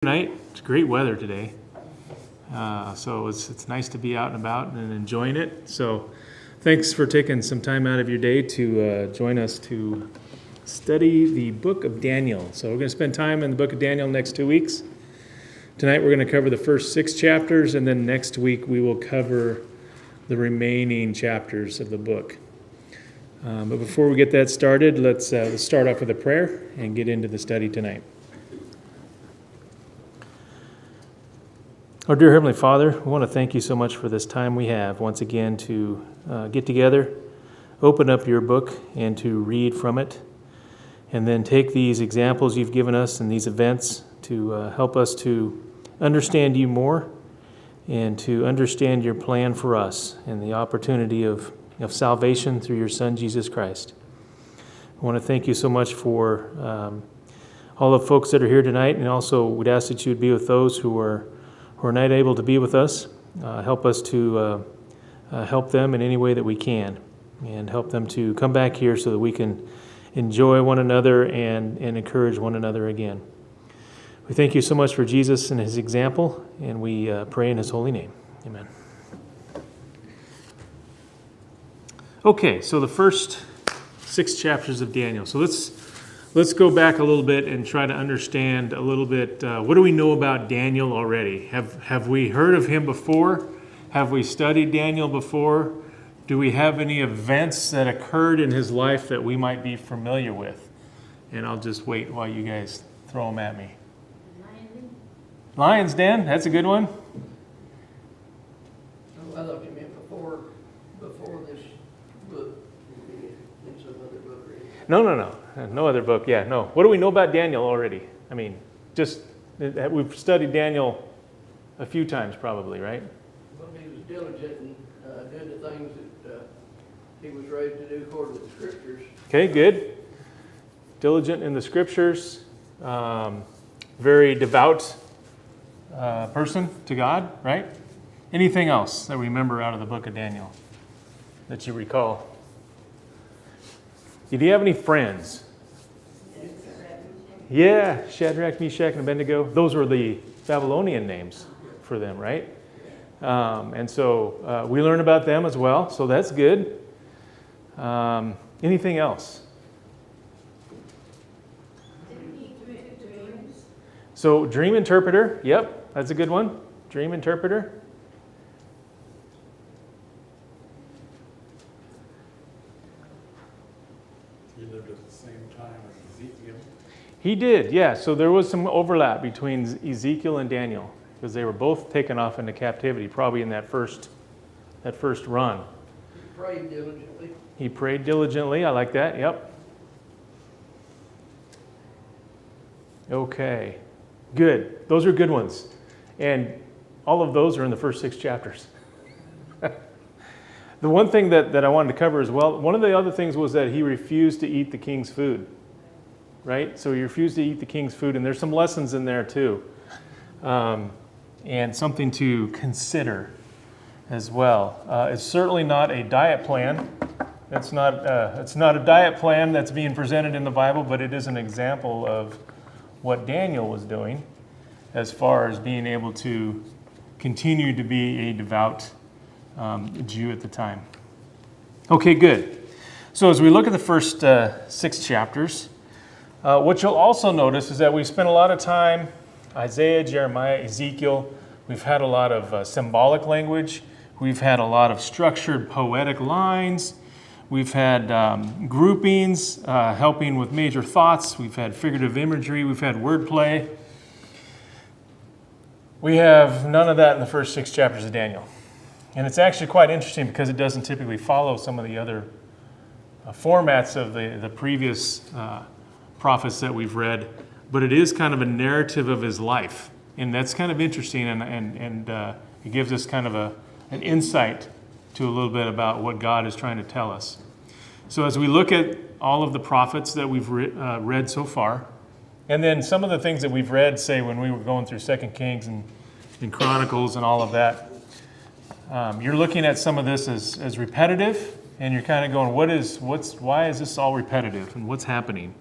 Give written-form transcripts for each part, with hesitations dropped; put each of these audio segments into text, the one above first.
Tonight. It's great weather today, so it's nice to be out and about and enjoying it. So thanks for taking some time out of your day to join us to study the book of Daniel. So we're going to spend time in the book of Daniel next 2 weeks. Tonight we're going to cover the first 6 chapters, and then next week we will cover the remaining chapters of the book. But before we get that started, let's start off with a prayer and get into the study tonight. Our dear Heavenly Father, we want to thank you so much for this time we have once again to get together, open up your book, and to read from it, and then take these examples you've given us and these events to help us to understand you more and to understand your plan for us and the opportunity of salvation through your Son, Jesus Christ. I want to thank you so much for all the folks that are here tonight, and also we'd ask that you would be with those who are not able to be with us. Help us to help them in any way that we can, and help them to come back here so that we can enjoy one another and encourage one another again. We thank you so much for Jesus and his example, and we pray in his holy name. Amen. Okay, so the first 6 chapters of Daniel. So let's go back a little bit and try to understand a little bit, what do we know about Daniel already? Have we heard of him before? Have we studied Daniel before? Do we have any events that occurred in his life that we might be familiar with? And I'll just wait while you guys throw them at me. Lion's Den, that's a good one. I thought you meant before this book, in some other book. No other book. Yeah, no. What do we know about Daniel already? I mean, just we've studied Daniel a few times probably, right? Well, he was diligent and did the things that he was raised to do according to the Scriptures. Okay, good. Diligent in the Scriptures. Very devout person to God, right? Anything else that we remember out of the book of Daniel that you recall? Did he have any friends? Yeah, Shadrach, Meshach, and Abednego. Those were the Babylonian names for them, right? And so we learn about them as well, so that's good. Anything else? So dream interpreter, yep, that's a good one. Dream interpreter. He lived at the same time as Ezekiel. He did, yeah. So there was some overlap between Ezekiel and Daniel because they were both taken off into captivity, probably in that first run. He prayed diligently. He prayed diligently. I like that. Yep. Okay. Good. Those are good ones. And all of those are in the first 6 chapters. The one thing that I wanted to cover as well, one of the other things was that he refused to eat the king's food, right? So he refused to eat the king's food, and there's some lessons in there too, and something to consider as well. It's certainly not a diet plan. It's not a diet plan that's being presented in the Bible, but it is an example of what Daniel was doing as far as being able to continue to be a devout Jew at the time. Okay, good. So as we look at the first 6 chapters, what you'll also notice is that we spent a lot of time, Isaiah, Jeremiah, Ezekiel. We've had a lot of symbolic language. We've had a lot of structured poetic lines. We've had groupings helping with major thoughts. We've had figurative imagery. We've had wordplay. We have none of that in the first 6 chapters of Daniel. And it's actually quite interesting because it doesn't typically follow some of the other formats of the previous prophets that we've read, but it is kind of a narrative of his life. And that's kind of interesting, and it gives us kind of an insight to a little bit about what God is trying to tell us. So as we look at all of the prophets that we've read so far, and then some of the things that we've read, say when we were going through 2 Kings and Chronicles and all of that, you're looking at some of this as repetitive, and you're kind of going, why is this all repetitive, and what's happening?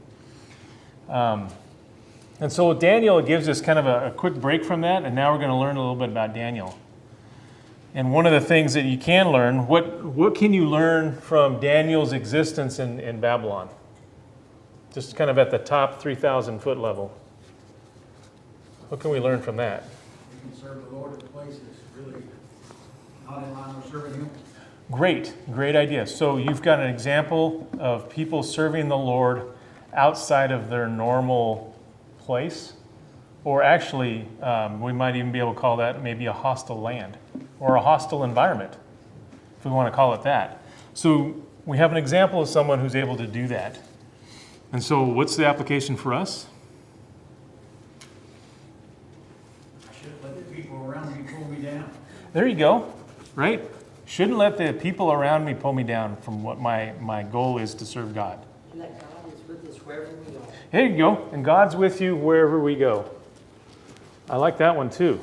And so Daniel gives us kind of a quick break from that, and now we're going to learn a little bit about Daniel. And one of the things that you can learn, what can you learn from Daniel's existence in Babylon? Just kind of at the top 3,000 foot level. What can we learn from that? You can serve the Lord in a place that's really not in line with serving Him. Great idea. So you've got an example of people serving the Lord outside of their normal place, or actually, we might even be able to call that maybe a hostile land or a hostile environment, if we want to call it that. So we have an example of someone who's able to do that. And so what's the application for us? I shouldn't let the people around me pull me down. There you go, right? Shouldn't let the people around me pull me down from what my goal is to serve God. And that God is with us wherever we are. There you go. And God's with you wherever we go. I like that one too.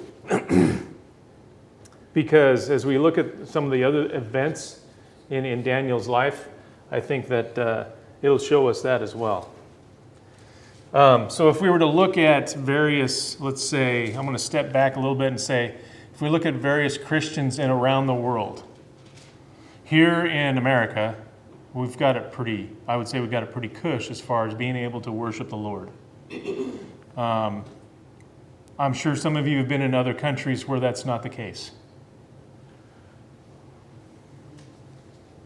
Because as we look at some of the other events in Daniel's life, I think that it'll show us that as well. So if we were to look at various, let's say, I'm going to step back a little bit and say, if we look at various Christians in around the world, here in America, we've got it pretty, I would say we've got it pretty cush as far as being able to worship the Lord. I'm sure some of you have been in other countries where that's not the case.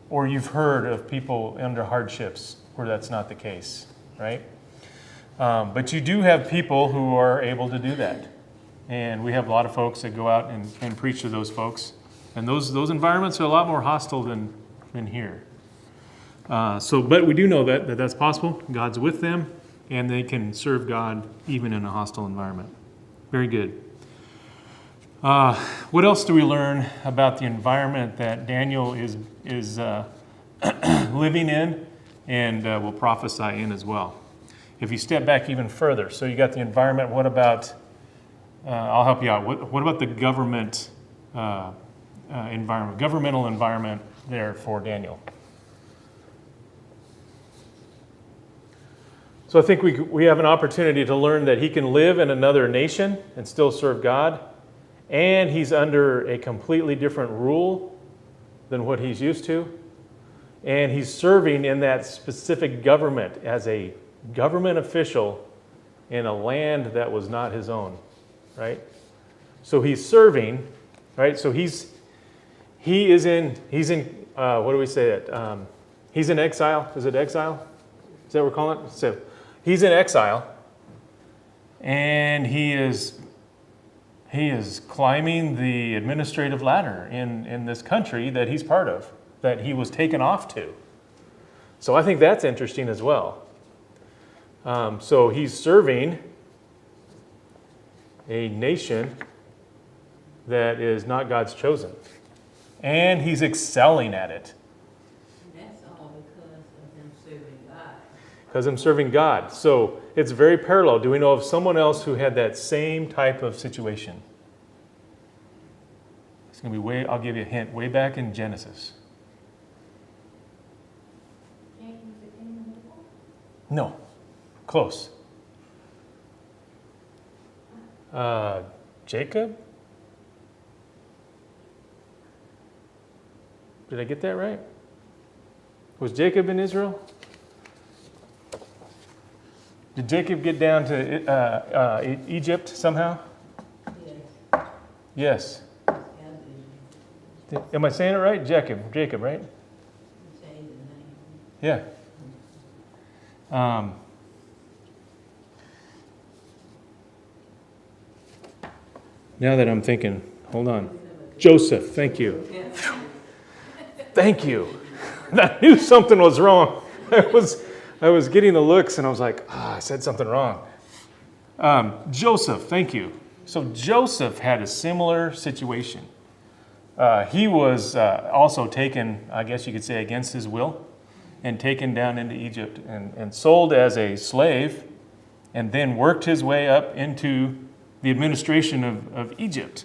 Or you've heard of people under hardships where that's not the case, right? But you do have people who are able to do that. And we have a lot of folks that go out and preach to those folks. And those environments are a lot more hostile than here. But we do know that that's possible. God's with them, and they can serve God even in a hostile environment. Very good. What else do we learn about the environment that Daniel is living in and will prophesy in as well? If you step back even further, so you got the environment, what about, I'll help you out, what about the government environment, governmental environment there for Daniel? So I think we have an opportunity to learn that he can live in another nation and still serve God, and he's under a completely different rule than what he's used to, and he's serving in that specific government as a government official in a land that was not his own, right? So he's serving, right? So he's in what do we say it? He's in exile. Is it exile? Is that what we're calling it? So he's in exile, and he is climbing the administrative ladder in this country that he's part of, that he was taken off to. So I think that's interesting as well. So he's serving a nation that is not God's chosen, and he's excelling at it. That's all because of them serving God. Because I'm serving God. So it's very parallel. Do we know of someone else who had that same type of situation? It's going to be I'll give you a hint, way back in Genesis. No. Close. Jacob? Did I get that right? Was Jacob in Israel? Did Jacob get down to Egypt somehow? Yes. Yes. God Am I saying it right? Jacob, right? say the name. Yeah. Now that I'm thinking, hold on. Joseph, thank you. Thank you. I knew something was wrong. I was getting the looks and I was like, I said something wrong. Joseph, thank you. So Joseph had a similar situation. He was also taken, I guess you could say, against his will, and taken down into Egypt and sold as a slave, and then worked his way up into the administration of Egypt.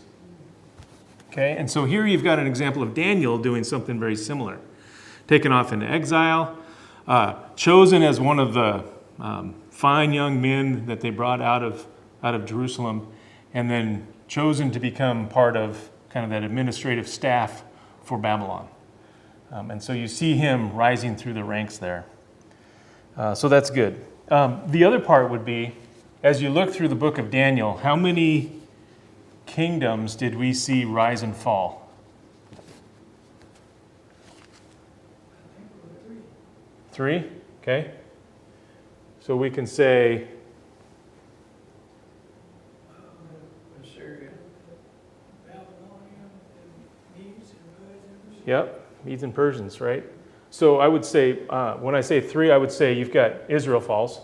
Okay, and so here you've got an example of Daniel doing something very similar. Taken off into exile, chosen as one of the fine young men that they brought out of Jerusalem, and then chosen to become part of kind of that administrative staff for Babylon. And so you see him rising through the ranks there. So that's good. The other part would be, as you look through the book of Daniel, how many kingdoms did we see rise and fall? Three? Okay. So we can say, Assyria. Babylonian and Medes and Persians. yep, Medes and Persians, right? So I would say, when I say three, I would say you've got Israel falls,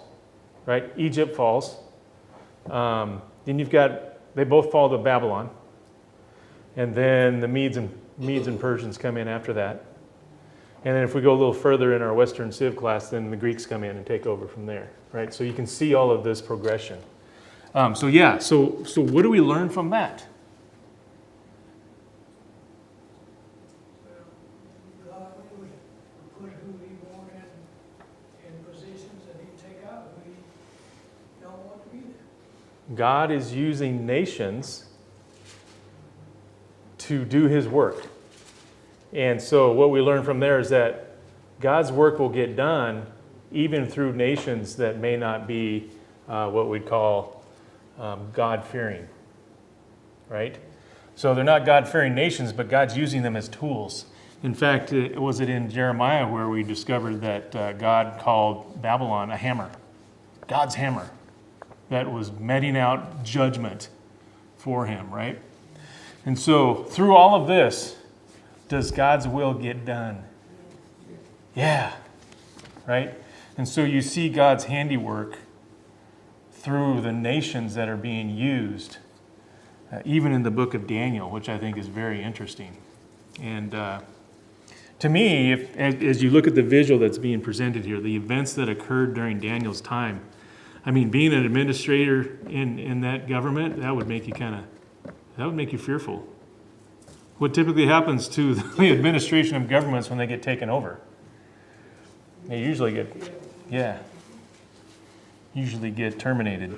right? Egypt falls. Then you've got, they both fall to Babylon. And then the Medes and Persians come in after that. And then if we go a little further in our Western Civ class, then the Greeks come in and take over from there, right? So you can see all of this progression. So what do we learn from that? Well, God would put who he wanted in positions and he'd take out who he don't want to be there. God is using nations to do his work. And so what we learn from there is that God's work will get done even through nations that may not be what we'd call God-fearing, right? So they're not God-fearing nations, but God's using them as tools. In fact, was it in Jeremiah where we discovered that God called Babylon a hammer, God's hammer, that was meting out judgment for him, right? And so through all of this, does God's will get done? Yeah, right? And so you see God's handiwork through the nations that are being used, even in the book of Daniel, which I think is very interesting. And to me, as you look at the visual that's being presented here, the events that occurred during Daniel's time, I mean, being an administrator in that government, that would make you fearful. What typically happens to the administration of governments when they get taken over? They usually get terminated.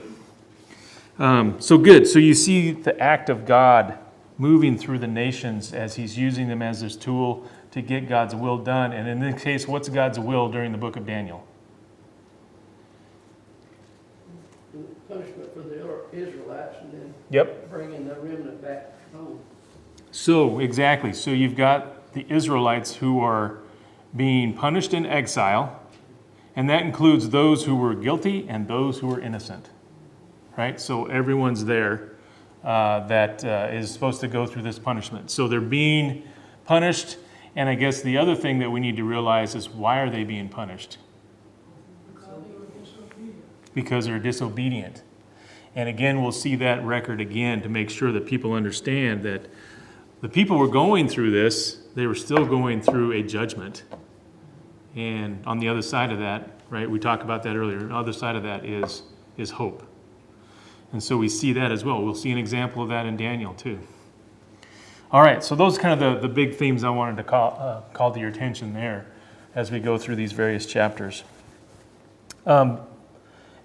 So good. So you see the act of God moving through the nations as he's using them as his tool to get God's will done. And in this case, what's God's will during the book of Daniel? Punishment for the Israelites and then Yep. bringing the remnant back home. So, exactly. So you've got the Israelites who are being punished in exile, and that includes those who were guilty and those who were innocent, right? So everyone's there that is supposed to go through this punishment. So they're being punished, and I guess the other thing that we need to realize is, why are they being punished? Because they were disobedient. Because they're disobedient. And again, we'll see that record again to make sure that people understand that the people were going through this, they were still going through a judgment. And on the other side of that, right, we talked about that earlier, on the other side of that is hope. And so we see that as well. We'll see an example of that in Daniel too. All right, so those are kind of the big themes I wanted to call to your attention there as we go through these various chapters.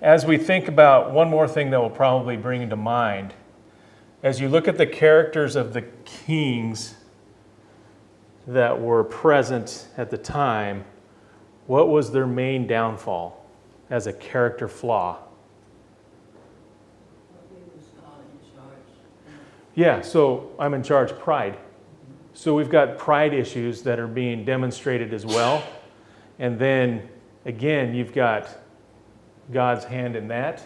As we think about one more thing that we'll probably bring into mind, as you look at the characters of the kings that were present at the time, what was their main downfall as a character flaw? He was all in charge. Yeah, so I'm in charge, pride. So we've got pride issues that are being demonstrated as well. And then, again, you've got God's hand in that,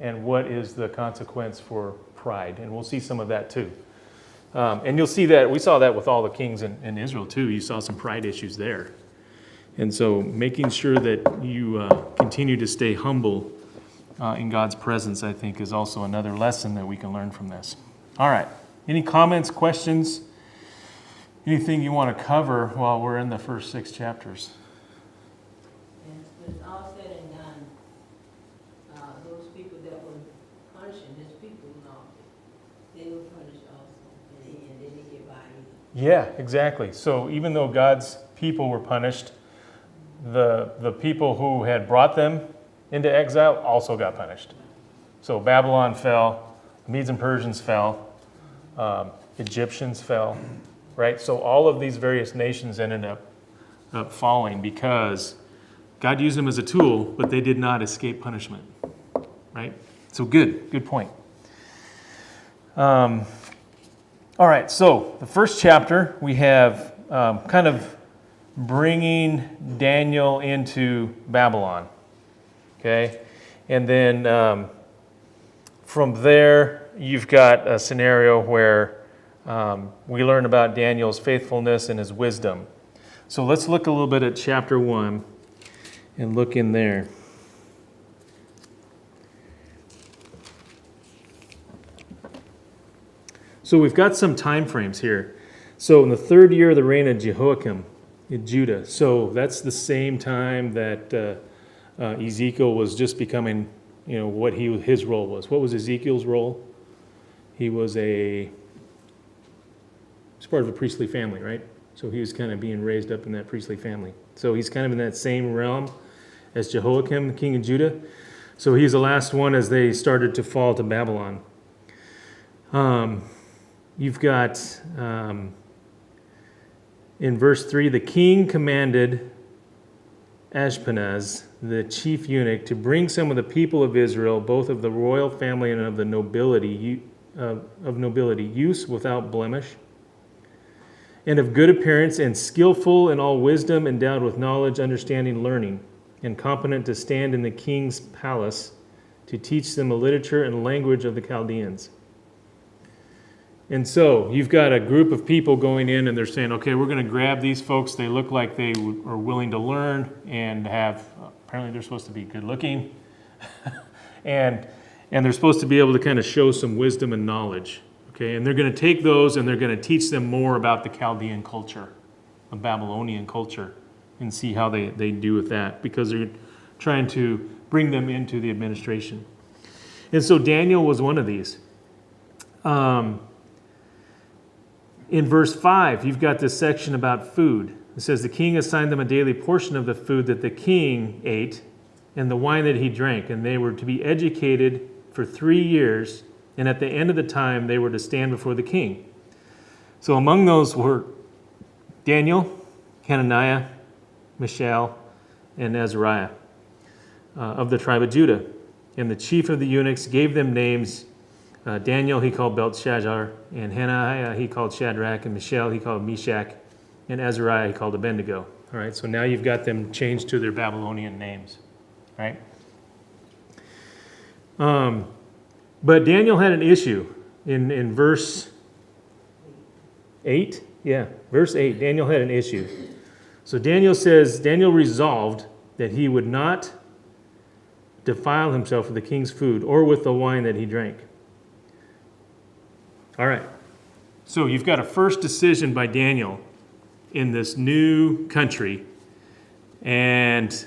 and what is the consequence for pride. And we'll see some of that too. And you'll see that, we saw that with all the kings in Israel too. You saw some pride issues there. And so making sure that you continue to stay humble in God's presence, I think, is also another lesson that we can learn from this. All right. Any comments, questions? Anything you want to cover while we're in the first 6 chapters? And when it's all said and done, those people that were punishing his people, they were punished also, and they didn't get by either. Yeah, exactly. So even though God's people were punished, the people who had brought them into exile also got punished. So Babylon fell, Medes and Persians fell, Egyptians fell, right? So all of these various nations ended up falling because God used them as a tool, but they did not escape punishment, right? So good point. All right, so the first chapter, we have kind of bringing Daniel into Babylon, okay? And then from there, you've got a scenario where we learn about Daniel's faithfulness and his wisdom. So let's look a little bit at chapter 1 and look in there. So we've got some time frames here. So in the 3rd year of the reign of Jehoiakim in Judah. So that's the same time that Ezekiel was just becoming, what his role was. What was Ezekiel's role? He was part of a priestly family, right? So he was kind of being raised up in that priestly family. So he's kind of in that same realm as Jehoiakim, the king of Judah. So he's the last one as they started to fall to Babylon. You've got, in verse 3, the king commanded Ashpenaz, the chief eunuch, to bring some of the people of Israel, both of the royal family and of the nobility, use without blemish, and of good appearance, and skillful in all wisdom, endowed with knowledge, understanding, learning, and competent to stand in the king's palace, to teach them the literature and language of the Chaldeans. And so you've got a group of people going in and they're saying, okay, we're going to grab these folks. They look like they are willing to learn and apparently they're supposed to be good looking. and they're supposed to be able to kind of show some wisdom and knowledge. Okay, and they're going to take those and they're going to teach them more about the Chaldean culture, the Babylonian culture, and see how they do with that, because they're trying to bring them into the administration. And so Daniel was one of these. In verse 5, you've got this section about food. It says, the king assigned them a daily portion of the food that the king ate and the wine that he drank, and they were to be educated for 3 years, and at the end of the time, they were to stand before the king. So among those were Daniel, Hananiah, Mishael, and Azariah of the tribe of Judah. And the chief of the eunuchs gave them names. Daniel he called Belteshazzar, and Hananiah he called Shadrach, and Mishael he called Meshach, and Azariah he called Abednego. All right, so now you've got them changed to their Babylonian names, right? But Daniel had an issue in verse 8. Yeah, verse 8, Daniel had an issue. So Daniel resolved that he would not defile himself with the king's food or with the wine that he drank. All right, so you've got a first decision by Daniel in this new country, and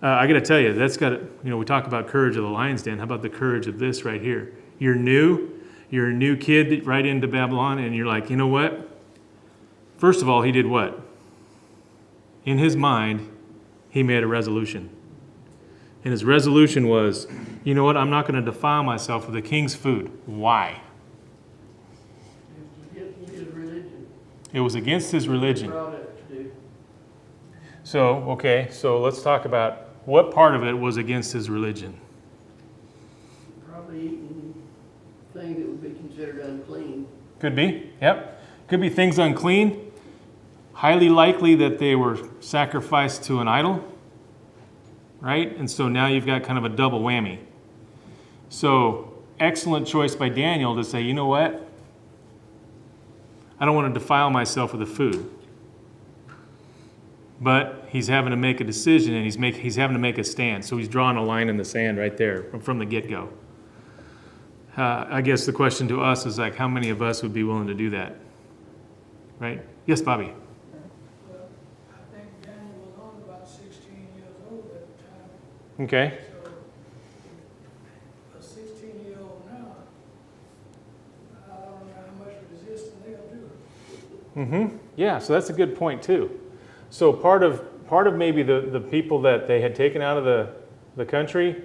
I got to tell you, that's got to, we talk about courage of the lion's den. How about the courage of this right here? You're a new kid right into Babylon, and you're like, you know what? First of all, he did what? In his mind, he made a resolution. And his resolution was, you know what? I'm not going to defile myself with the king's food. Why? His religion. It was against his religion. Brought up to do. So let's talk about what part of it was against his religion. Probably eating things that would be considered unclean. Could be, yep. Could be things unclean. Highly likely that they were sacrificed to an idol, right? And so now you've got kind of a double whammy. So excellent choice by Daniel to say, you know what? I don't want to defile myself with the food. But he's having to make a decision, and he's having to make a stand. So he's drawing a line in the sand right there from the get-go. I guess the question to us is like, how many of us would be willing to do that? Right? Yes, Bobby? Well, I think Daniel was only about 16 years old at the time. Okay. So, a 16-year-old now, I don't know how much resistance they'll do. Yeah, so that's a good point too. So part of maybe the people that they had taken out of the country,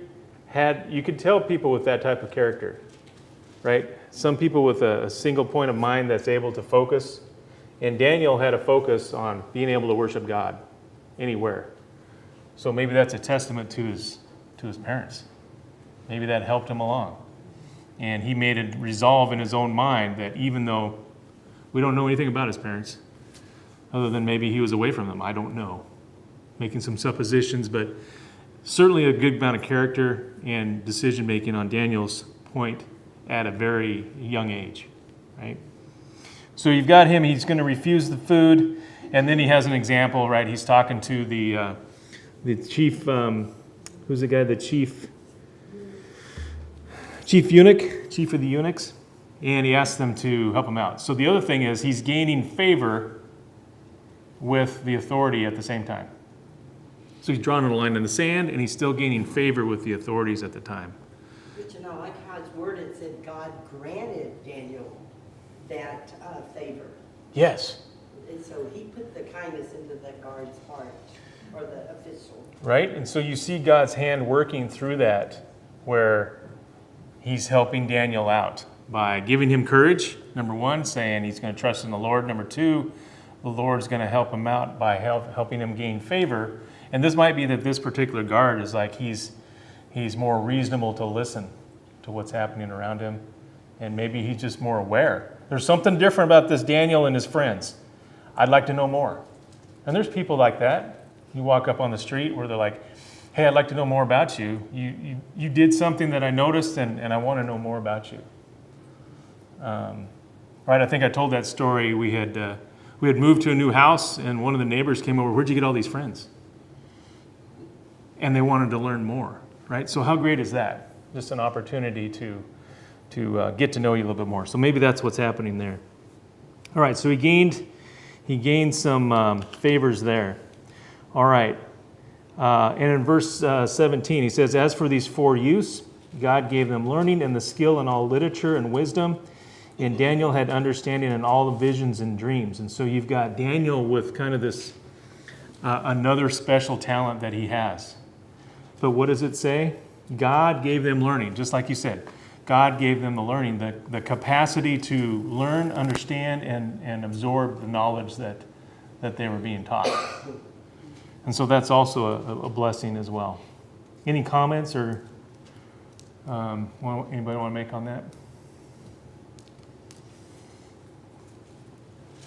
you could tell people with that type of character, right? Some people with a single point of mind that's able to focus. And Daniel had a focus on being able to worship God anywhere. So maybe that's a testament to his parents. Maybe that helped him along. And he made a resolve in his own mind that even though we don't know anything about his parents, other than maybe he was away from them, I don't know. Making some suppositions, but certainly a good amount of character and decision making on Daniel's point at a very young age, right? So you've got him, he's going to refuse the food, and then he has an example, right? He's talking to the chief, who's the guy, the chief eunuch, chief of the eunuchs, and he asks them to help him out. So the other thing is he's gaining favor with the authority at the same time. So he's drawing a line in the sand, and he's still gaining favor with the authorities at the time. But you know, like how it's worded, it said God granted Daniel that favor. Yes. And so he put the kindness into the guard's heart, or the official. Right? And so you see God's hand working through that, where he's helping Daniel out by giving him courage, number one, saying he's going to trust in the Lord. Number two, the Lord's going to help him out by helping him gain favor. And this might be that this particular guard is like he's more reasonable to listen to what's happening around him. And maybe he's just more aware. There's something different about this Daniel and his friends. I'd like to know more. And there's people like that. You walk up on the street where they're like, hey, I'd like to know more about you. You did something that I noticed, and I want to know more about you. Right, I think I told that story. We had moved to a new house, and one of the neighbors came over, where'd you get all these friends? And they wanted to learn more, right? So how great is that? Just an opportunity to get to know you a little bit more. So maybe that's what's happening there. All right, so he gained some favors there. All right, and in verse 17, he says, as for these 4 youths, God gave them learning and the skill in all literature and wisdom, and Daniel had understanding in all the visions and dreams. And so you've got Daniel with kind of this another special talent that he has. But what does it say? God gave them learning, just like you said. God gave them the learning, the capacity to learn, understand, and absorb the knowledge that they were being taught. And so that's also a blessing as well. Any comments or anybody want to make on that?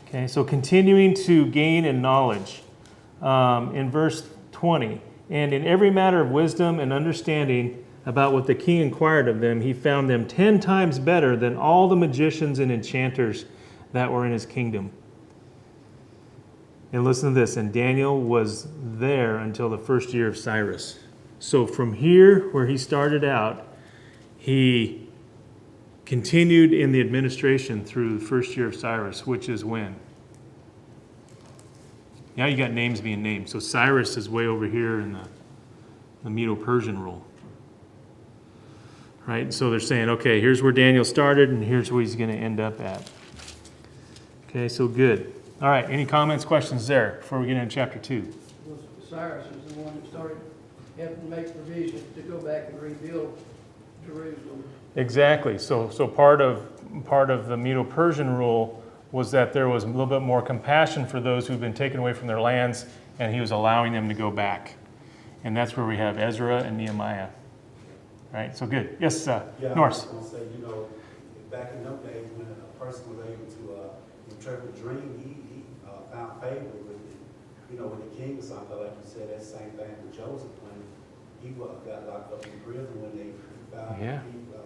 Okay, so continuing to gain in knowledge. In verse 20, and in every matter of wisdom and understanding about what the king inquired of them, he found them 10 times better than all the magicians and enchanters that were in his kingdom. And listen to this, and Daniel was there until the first year of Cyrus. So from here, where he started out, he continued in the administration through the first year of Cyrus, which is when? Now you got names being named. So Cyrus is way over here in the Medo-Persian rule. Right? So they're saying, okay, here's where Daniel started, and here's where he's going to end up at. Okay, so good. All right, any comments, questions there before we get into chapter 2? Well, Cyrus was the one that started having to make provisions to go back and rebuild Jerusalem. Exactly. So part of the Medo-Persian rule was that there was a little bit more compassion for those who'd been taken away from their lands, and he was allowing them to go back. And that's where we have Ezra and Nehemiah. Right, so good. Yes, Norris. I was going to say, back in those days when a person was able to interpret a dream, he found favor with with the king or something, like you said. That same thing with Joseph when he got locked up in prison when they found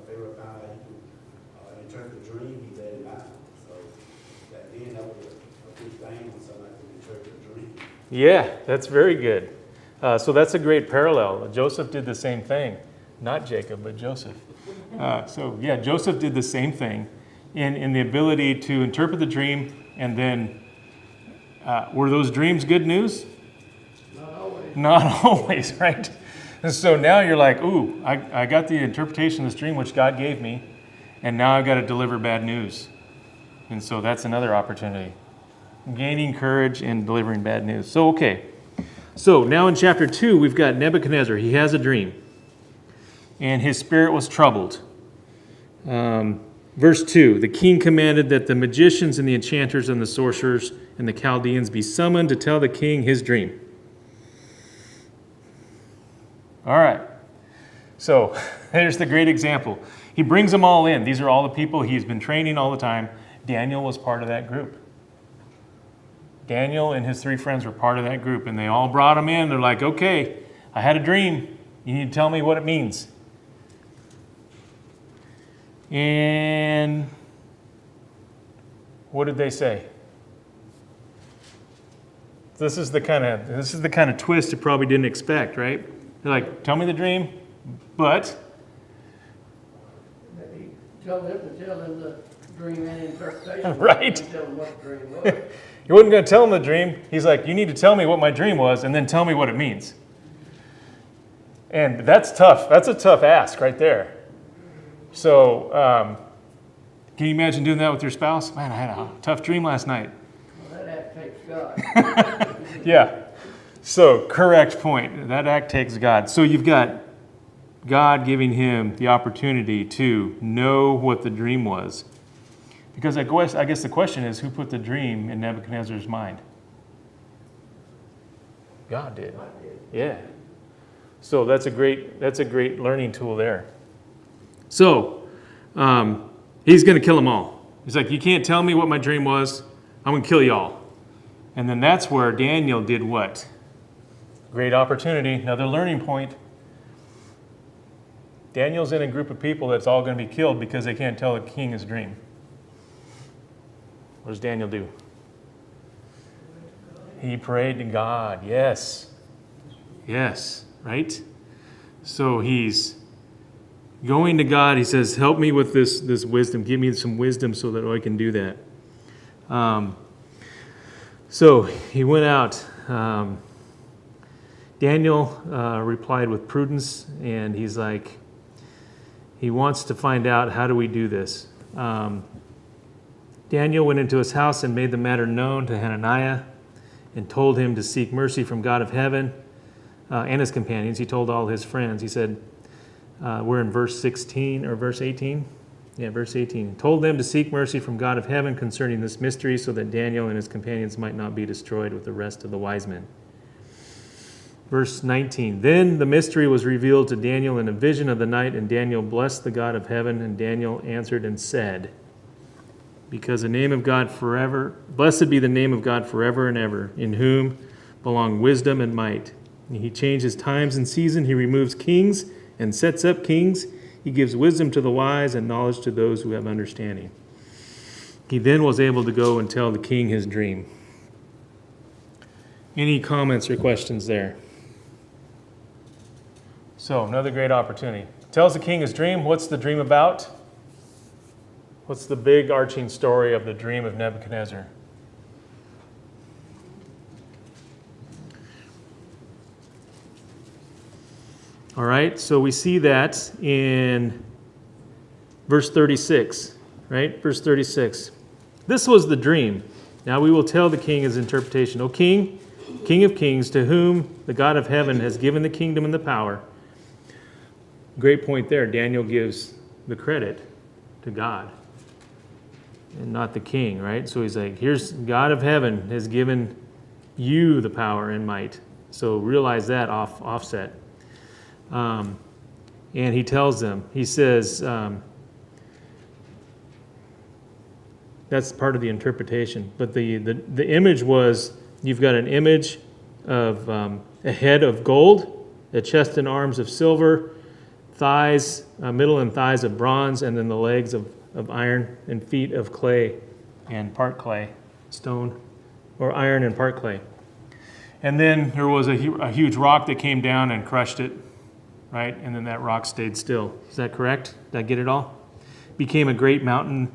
Pharaoh found out he could interpret a dream, he let him out. So that was a big thing when somebody could interpret a dream. Yeah, that's very good. So that's a great parallel. Joseph did the same thing. Not Jacob, but Joseph. Joseph did the same thing in the ability to interpret the dream, and then were those dreams good news? Not always. Not always, right? And so now you're like, ooh, I got the interpretation of this dream which God gave me, and now I've got to deliver bad news. And so that's another opportunity. Gaining courage and delivering bad news. So, okay. So now in chapter 2, we've got Nebuchadnezzar. He has a dream. and his spirit was troubled. Verse 2, the king commanded that the magicians and the enchanters and the sorcerers and the Chaldeans be summoned to tell the king his dream. All right. So there's the great example. He brings them all in. These are all the people he's been training all the time. Daniel was part of that group. Daniel and his 3 friends were part of that group, and they all brought him in. They're like, okay, I had a dream. You need to tell me what it means. And what did they say? This is the kind of twist you probably didn't expect, right? They're like, tell me the dream, but Maybe tell them to tell them the dream and interpretation. Right. Tell them what the dream was. you wasn't going to tell him the dream. He's like, you need to tell me what my dream was and then tell me what it means. And that's tough. That's a tough ask right there. So can you imagine doing that with your spouse? Man, I had a tough dream last night. Well, that act takes God. Yeah. So, correct point. That act takes God. So you've got God giving him the opportunity to know what the dream was. Because I guess the question is, who put the dream in Nebuchadnezzar's mind? God did. Yeah. So that's a great learning tool there. So he's going to kill them all. He's like, you can't tell me what my dream was. I'm going to kill you all. And then that's where Daniel did what? Great opportunity, another learning point. Daniel's in a group of people that's all going to be killed because they can't tell the king his dream. What does Daniel do? He prayed to God. Yes. Yes, right? So he's going to God. He says, help me with this wisdom. Give me some wisdom so that I can do that. So he went out. Daniel replied with prudence, and he's like, he wants to find out, how do we do this? Daniel went into his house and made the matter known to Hananiah and told him to seek mercy from God of heaven and his companions. He told all his friends. He said, we're in verse 16 or verse 18. Yeah, verse 18. Told them to seek mercy from God of heaven concerning this mystery so that Daniel and his companions might not be destroyed with the rest of the wise men. Verse 19. Then the mystery was revealed to Daniel in a vision of the night, and Daniel blessed the God of heaven, and Daniel answered and said, because the name of God forever, blessed be the name of God forever and ever, in whom belong wisdom and might. He changes times and season. He removes kings and sets up kings. He gives wisdom to the wise and knowledge to those who have understanding. He then was able to go and tell the king his dream. Any comments or questions there? So, another great opportunity. Tells the king his dream. What's the dream about? What's the big arching story of the dream of Nebuchadnezzar? All right, so we see that in verse 36, right? Verse 36. This was the dream. Now we will tell the king his interpretation. O king, King of kings, to whom the God of heaven has given the kingdom and the power. Great point there. Daniel gives the credit to God and not the king, right? So he's like, here's God of heaven has given you the power and might. So realize that offset. And he tells them, he says, that's part of the interpretation. But the image was, you've got an image of a head of gold, a chest and arms of silver, thighs, middle and thighs of bronze, and then the legs of iron, and feet of clay and part clay, stone, or iron and part clay. And then there was a huge rock that came down and crushed it, right? And then that rock stayed still. Is that correct? Did I get it all? Became a great mountain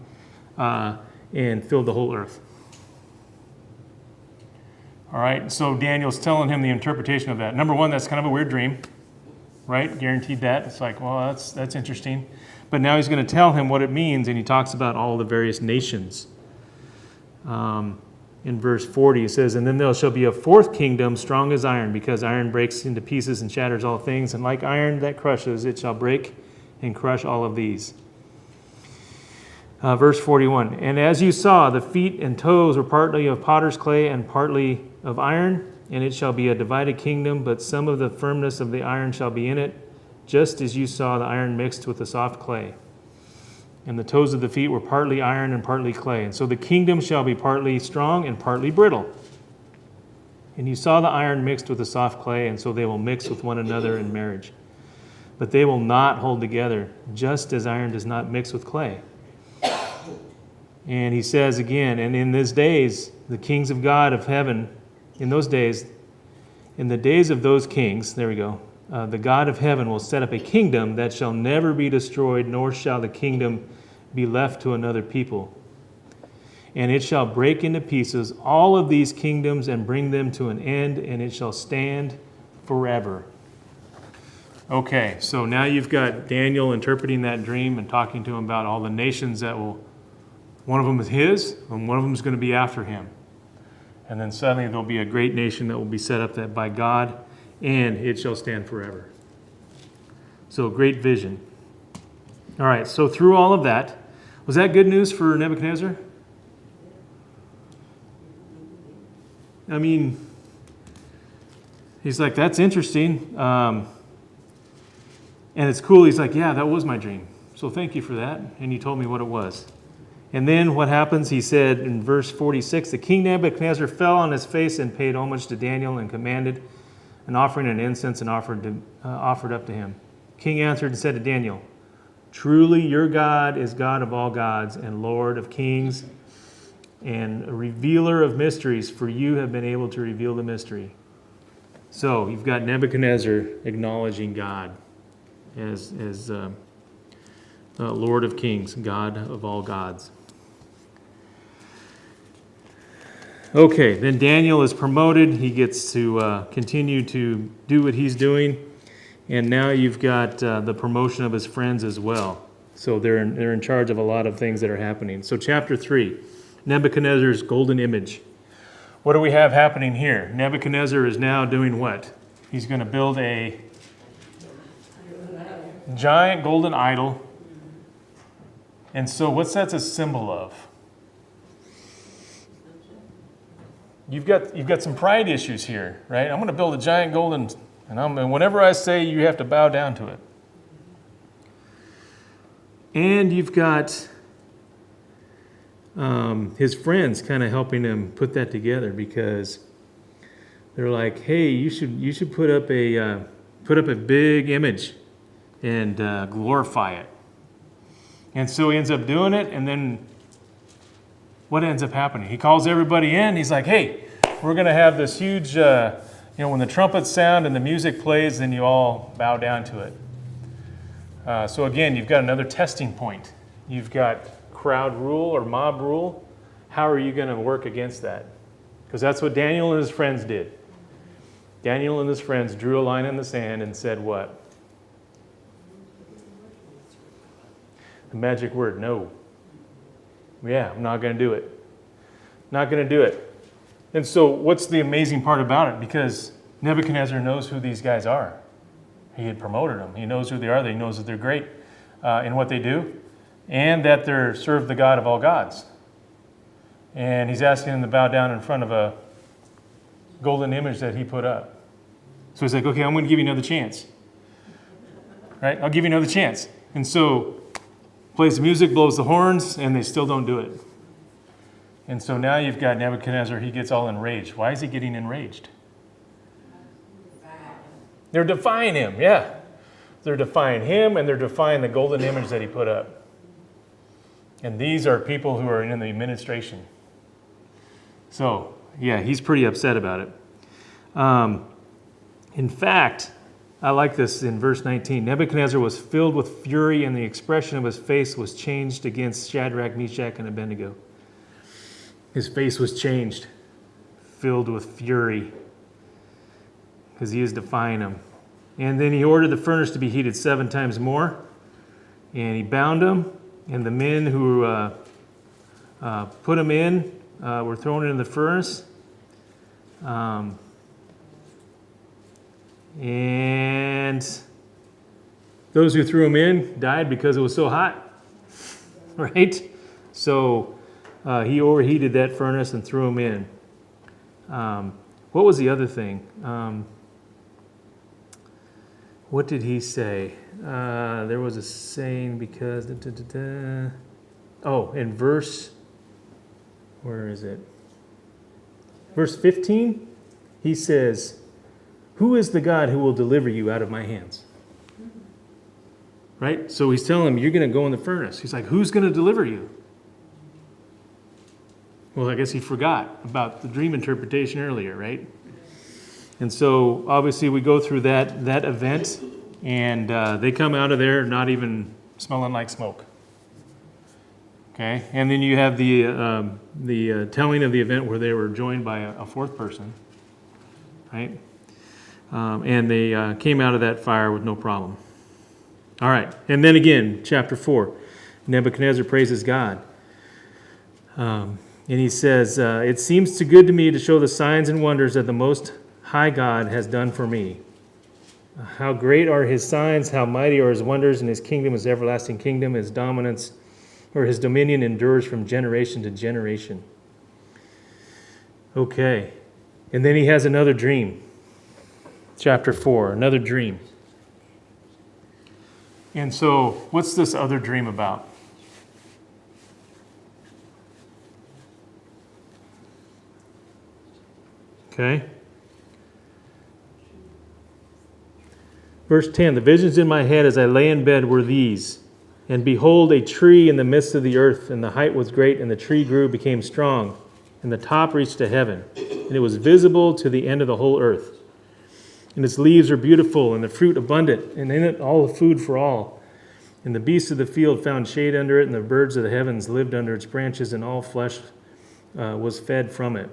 and filled the whole earth. All right, so Daniel's telling him the interpretation of that. Number one, that's kind of a weird dream, right? Guaranteed that. It's like, well, that's interesting. But now he's going to tell him what it means, and he talks about all the various nations. in verse 40. It says, "And then there shall be a fourth kingdom, strong as iron, because iron breaks into pieces and shatters all things. And like iron that crushes, it shall break and crush all of these." Verse 41, "And as you saw, the feet and toes were partly of potter's clay and partly of iron. And it shall be a divided kingdom, but some of the firmness of the iron shall be in it, just as you saw the iron mixed with the soft clay. And the toes of the feet were partly iron and partly clay. And so the kingdom shall be partly strong and partly brittle. And you saw the iron mixed with the soft clay, and so they will mix with one another in marriage. But they will not hold together, just as iron does not mix with clay." And he says again, "And in these days, the kings of God of heaven, in those days, in the days of those kings," there we go, "the God of heaven will set up a kingdom that shall never be destroyed, nor shall the kingdom be left to another people. And it shall break into pieces all of these kingdoms and bring them to an end, and it shall stand forever." Okay, so now you've got Daniel interpreting that dream and talking to him about all the nations that will, one of them is his, and one of them is going to be after him. And then suddenly there'll be a great nation that will be set up that by God, and it shall stand forever. So great vision. All right, so through all of that, was that good news for Nebuchadnezzar? I mean, he's like, that's interesting. And it's cool. He's like, yeah, that was my dream. So thank you for that. And you told me what it was. And then what happens? He said in verse 46, "The king Nebuchadnezzar fell on his face and paid homage to Daniel and commanded an offering and incense and offered up to him. King answered and said to Daniel, 'Truly your God is God of all gods and Lord of kings and a revealer of mysteries, for you have been able to reveal the mystery.'" So you've got Nebuchadnezzar acknowledging God as Lord of kings, God of all gods. Okay, then Daniel is promoted. He gets to continue to do what he's doing. And now you've got the promotion of his friends as well. So they're in charge of a lot of things that are happening. So chapter 3, Nebuchadnezzar's golden image. What do we have happening here? Nebuchadnezzar is now doing what? He's going to build a giant golden idol. And so what's that a symbol of? You've got some pride issues here, right? I'm going to build a giant golden, and whenever I say, you have to bow down to it. And you've got his friends kind of helping him put that together, because they're like, "Hey, you should put up a big image and glorify it." And so he ends up doing it, and then what ends up happening? He calls everybody in. He's like, "Hey, we're going to have this huge, when the trumpets sound and the music plays, then you all bow down to it." So again, you've got another testing point. You've got crowd rule or mob rule. How are you going to work against that? Because that's what Daniel and his friends did. Daniel and his friends drew a line in the sand and said what? The magic word, no. Yeah, I'm not going to do it. Not going to do it. And so what's the amazing part about it? Because Nebuchadnezzar knows who these guys are. He had promoted them. He knows who they are. He knows that they're great in what they do, and that they're serve the God of all gods. And he's asking them to bow down in front of a golden image that he put up. So he's like, "Okay, I'm going to give you another chance. Right? I'll give you another chance." And so plays the music, blows the horns, and they still don't do it. And so now you've got Nebuchadnezzar. He gets all enraged. Why is he getting enraged? They're defying him, yeah. They're defying him, and they're defying the golden image that he put up. And these are people who are in the administration. So, yeah, he's pretty upset about it. In fact, I like this in verse 19. Nebuchadnezzar was filled with fury, and the expression of his face was changed against Shadrach, Meshach, and Abednego. His face was changed, filled with fury, because he is defying him. And then he ordered the furnace to be heated 7 times more, and he bound them, and the men who put him in were thrown in the furnace. And those who threw them in died because it was so hot, right? So he overheated that furnace and threw them in. What was the other thing? What did he say? There was a saying because... Oh, in verse... Where is it? Verse 15, he says, "Who is the God who will deliver you out of my hands?" Right? So he's telling him, you're going to go in the furnace. He's like, who's going to deliver you? Well, I guess he forgot about the dream interpretation earlier, right? And so obviously we go through that event, and they come out of there not even smelling like smoke. Okay, and then you have the telling of the event where they were joined by a fourth person, right? And they came out of that fire with no problem. All right, and then again, chapter 4, Nebuchadnezzar praises God. And he says, "It seems too good to me to show the signs and wonders that the Most High God has done for me. How great are his signs, how mighty are his wonders, and his kingdom is everlasting kingdom, his dominance, or his dominion endures from generation to generation." Okay. And then he has another dream. Chapter 4, another dream. And so, what's this other dream about? Okay. Verse 10, "The visions in my head as I lay in bed were these. And behold, a tree in the midst of the earth, and the height was great, and the tree grew, became strong, and the top reached to heaven, and it was visible to the end of the whole earth. And its leaves are beautiful, and the fruit abundant, and in it all the food for all. And the beasts of the field found shade under it, and the birds of the heavens lived under its branches, and all flesh was fed from it."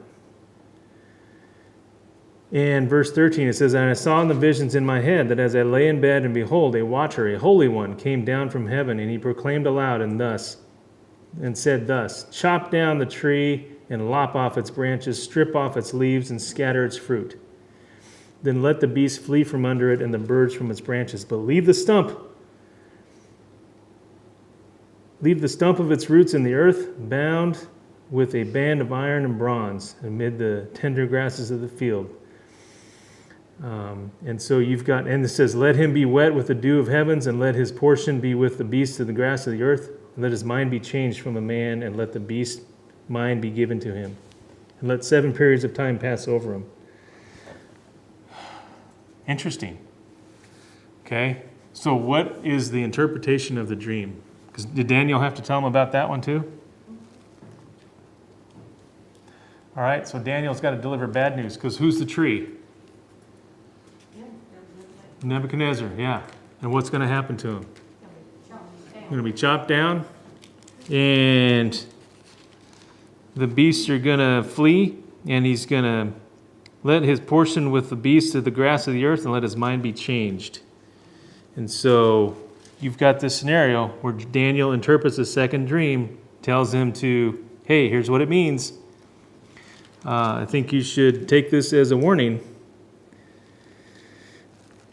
And verse 13, it says, "And I saw in the visions in my head that as I lay in bed, and behold, a watcher, a holy one, came down from heaven, and he proclaimed aloud and said thus, Chop down the tree and lop off its branches, strip off its leaves, and scatter its fruit. Then let the beasts flee from under it and the birds from its branches, but leave the stump of its roots in the earth, bound with a band of iron and bronze amid the tender grasses of the field." And so you've got, and it says, "Let him be wet with the dew of heavens, and let his portion be with the beasts of the grass of the earth. And let his mind be changed from a man, and let the beast mind be given to him. And let 7 periods of time pass over him." Interesting. Okay, so what is the interpretation of the dream? Because did Daniel have to tell him about that one too? All right, so Daniel's got to deliver bad news, because who's the tree? Nebuchadnezzar, yeah. And what's going to happen to him? Going to be chopped down, and the beasts are going to flee, and he's going to let his portion with the beasts of the grass of the earth, and let his mind be changed. And so you've got this scenario where Daniel interprets the second dream, tells him to, hey, here's what it means. I think you should take this as a warning.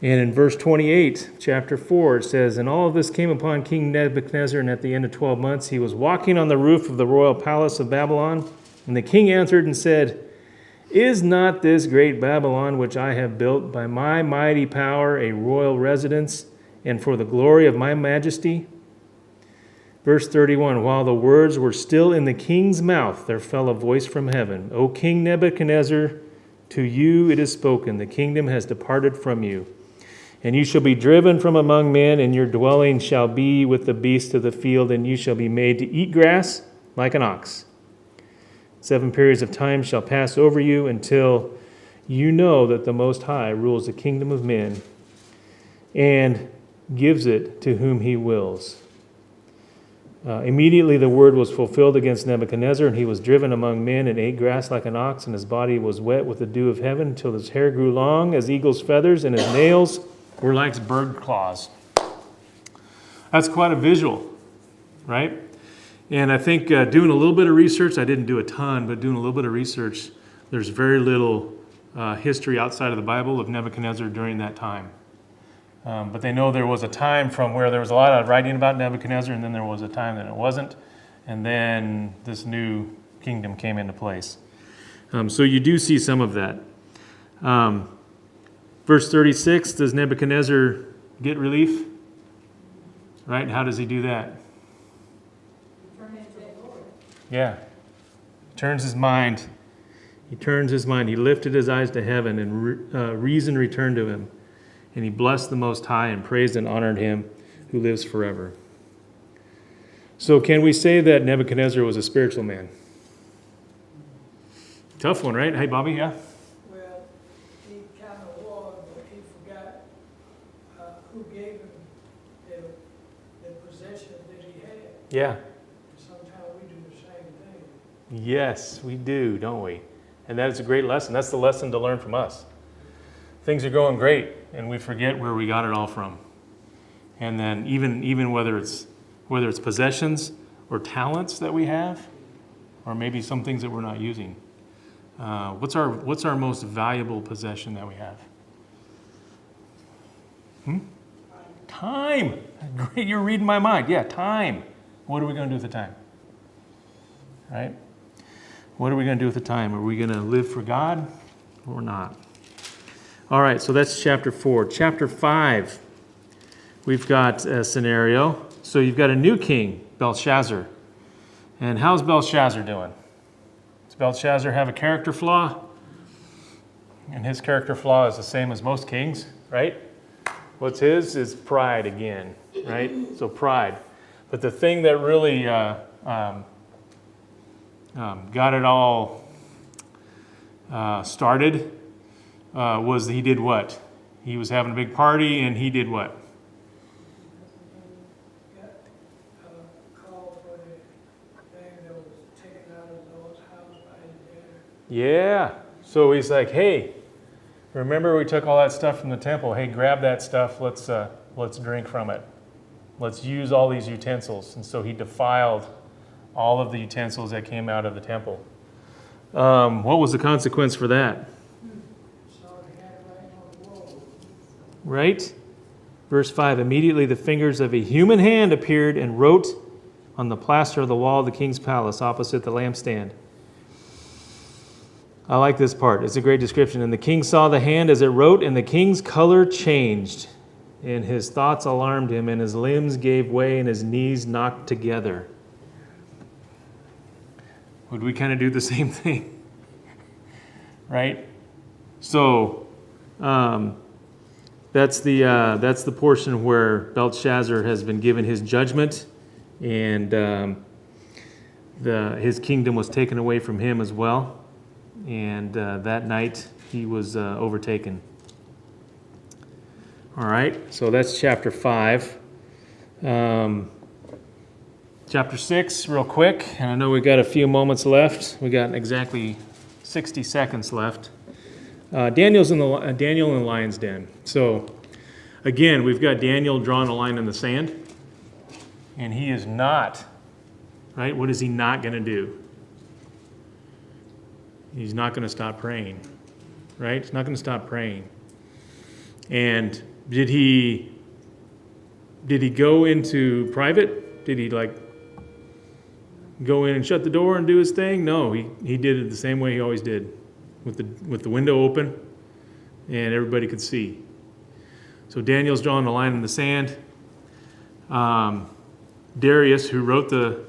And in verse 28, chapter 4, it says, "And all of this came upon King Nebuchadnezzar, and at the end of 12 months he was walking on the roof of the royal palace of Babylon. And the king answered and said, Is not this great Babylon, which I have built by my mighty power, a royal residence, and for the glory of my majesty?" Verse 31, "While the words were still in the king's mouth, there fell a voice from heaven, O King Nebuchadnezzar, to you it is spoken, the kingdom has departed from you. And you shall be driven from among men, and your dwelling shall be with the beasts of the field, and you shall be made to eat grass like an ox. 7 periods of time shall pass over you until you know that the Most High rules the kingdom of men and gives it to whom he wills." Immediately the word was fulfilled against Nebuchadnezzar, and he was driven among men and ate grass like an ox, and his body was wet with the dew of heaven until his hair grew long as eagle's feathers, and his nails were like bird claws. That's quite a visual, right? And I think doing a little bit of research, I didn't do a ton, but doing a little bit of research, there's very little history outside of the Bible of Nebuchadnezzar during that time. But they know there was a time from where there was a lot of writing about Nebuchadnezzar, and then there was a time that it wasn't. And then this new kingdom came into place. So you do see some of that. Verse 36, does Nebuchadnezzar get relief? Right? How does he do that? Yeah. Turns his mind. He turns his mind. He lifted his eyes to heaven, and reason returned to him. And he blessed the Most High and praised and honored him who lives forever. So can we say that Nebuchadnezzar was a spiritual man? Tough one, right? Hey, Bobby, yeah? Well, he kind of was, but he forgot who gave him the possessions that he had. Yeah. Sometimes we do the same thing. Yes, we do, don't we? And that is a great lesson. That's the lesson to learn from us. Things are going great, and we forget where we got it all from. And then even whether it's possessions or talents that we have, or maybe some things that we're not using. What's our most valuable possession that we have? Time. Great, you're reading my mind. Yeah, time. What are we going to do with the time? Right? What are we going to do with the time? Are we going to live for God or not? All right, so that's chapter 4. Chapter 5, we've got a scenario. So you've got a new king, Belshazzar. And how's Belshazzar doing? Does Belshazzar have a character flaw? And his character flaw is the same as most kings, right? What's his is pride again, right? So pride. But the thing that really got it all started was he did what? He was having a big party, and he did what? Got called for the thing that was taken out of Noah's house by his dad. Yeah. So he's like, hey, remember we took all that stuff from the temple. Hey, grab that stuff. Let's drink from it. Let's use all these utensils. And so he defiled all of the utensils that came out of the temple. What was the consequence for that? Right? Verse 5, immediately the fingers of a human hand appeared and wrote on the plaster of the wall of the king's palace opposite the lampstand. I like this part. It's a great description. And the king saw the hand as it wrote, and the king's color changed, and his thoughts alarmed him, and his limbs gave way, and his knees knocked together. Would we kind of do the same thing? Right? So, that's the portion where Belshazzar has been given his judgment, and his kingdom was taken away from him as well. And that night he was overtaken. All right, so that's chapter 5. Chapter 6, real quick, and I know we got a few moments left. We got exactly 60 seconds left. Daniel in the lion's den. So, again, we've got Daniel drawing a line in the sand, and he is not, right? What is he not going to do? He's not going to stop praying, right? He's not going to stop praying. And did he go into private? Did he go in and shut the door and do his thing? No, he did it the same way he always did, with the window open, and everybody could see. So Daniel's drawing a line in the sand. Darius, who wrote the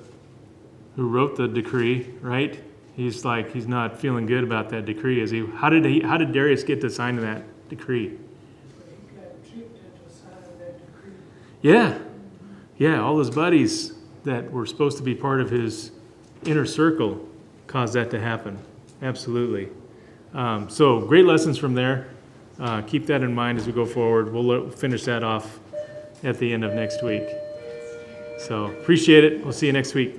decree, right? He's not feeling good about that decree, is he? How did Darius get to sign that decree? But he got tricked into signing that decree. Yeah, all his buddies that were supposed to be part of his inner circle caused that to happen. Absolutely. So great lessons from there. Keep that in mind as we go forward. We'll finish that off at the end of next week. So appreciate it. We'll see you next week.